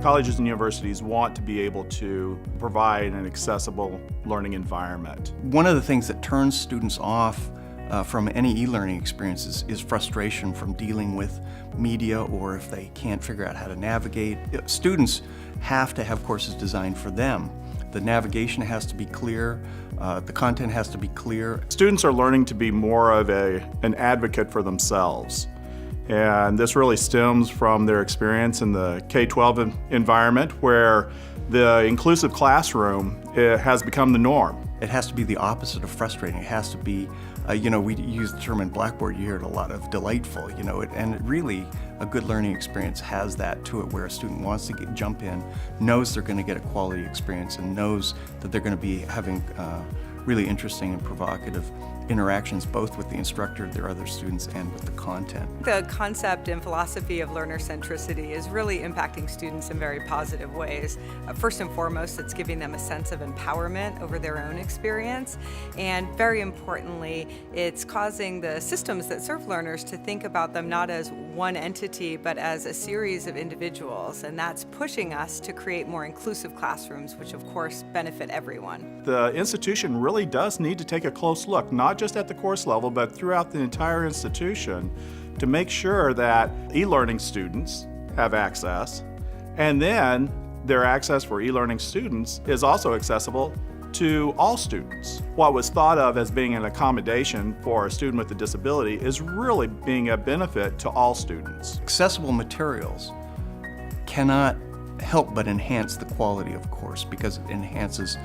Colleges and universities want to be able to provide an accessible learning environment. One of the things that turns students off from any e-learning experiences is frustration from dealing with media, or if they can't figure out how to navigate. Students have to have courses designed for them. The navigation has to be clear, the content has to be clear. Students are learning to be more of an advocate for themselves. And this really stems from their experience in the K-12 environment, where the inclusive classroom has become the norm. It has to be the opposite of frustrating. It has to be, we use the term in Blackboard, you hear it a lot, of delightful, and really a good learning experience has that to it, where a student wants to jump in, knows they're going to get a quality experience, and knows that they're going to be having really interesting and provocative interactions both with the instructor, their other students, and with the content. The concept and philosophy of learner centricity is really impacting students in very positive ways. First and foremost, it's giving them a sense of empowerment over their own experience, and very importantly, it's causing the systems that serve learners to think about them not as one entity, but as a series of individuals, and that's pushing us to create more inclusive classrooms, which of course benefit everyone. The institution really does need to take a close look, not just at the course level, but throughout the entire institution, to make sure that e-learning students have access, and then their access for e-learning students is also accessible to all students. What was thought of as being an accommodation for a student with a disability is really being a benefit to all students. Accessible materials cannot help but enhance the quality of a course, because it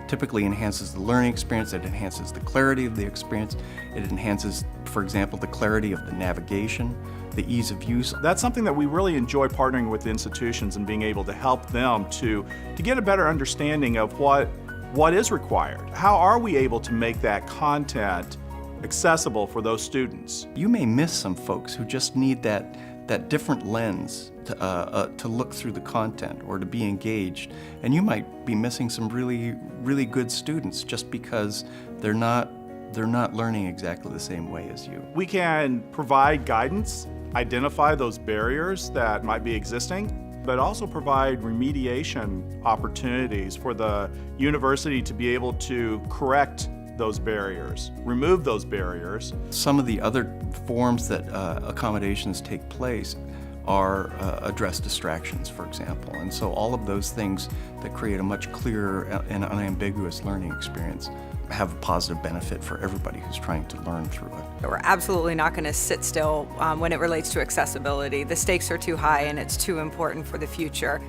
typically enhances the learning experience, it enhances the clarity of the experience, it enhances, for example, the clarity of the navigation, the ease of use. That's something that we really enjoy, partnering with institutions and being able to help them to get a better understanding of what is required. How are we able to make that content accessible for those students? You may miss some folks who just need that different lens to look through the content or to be engaged, and you might be missing some really, really good students just because they're not learning exactly the same way as you. We can provide guidance, identify those barriers that might be existing, but also provide remediation opportunities for the university to be able to correct those barriers, remove those barriers. Some of the other forms that accommodations take place are address distractions, for example. And so all of those things that create a much clearer and unambiguous learning experience have a positive benefit for everybody who's trying to learn through it. We're absolutely not going to sit still when it relates to accessibility. The stakes are too high and it's too important for the future.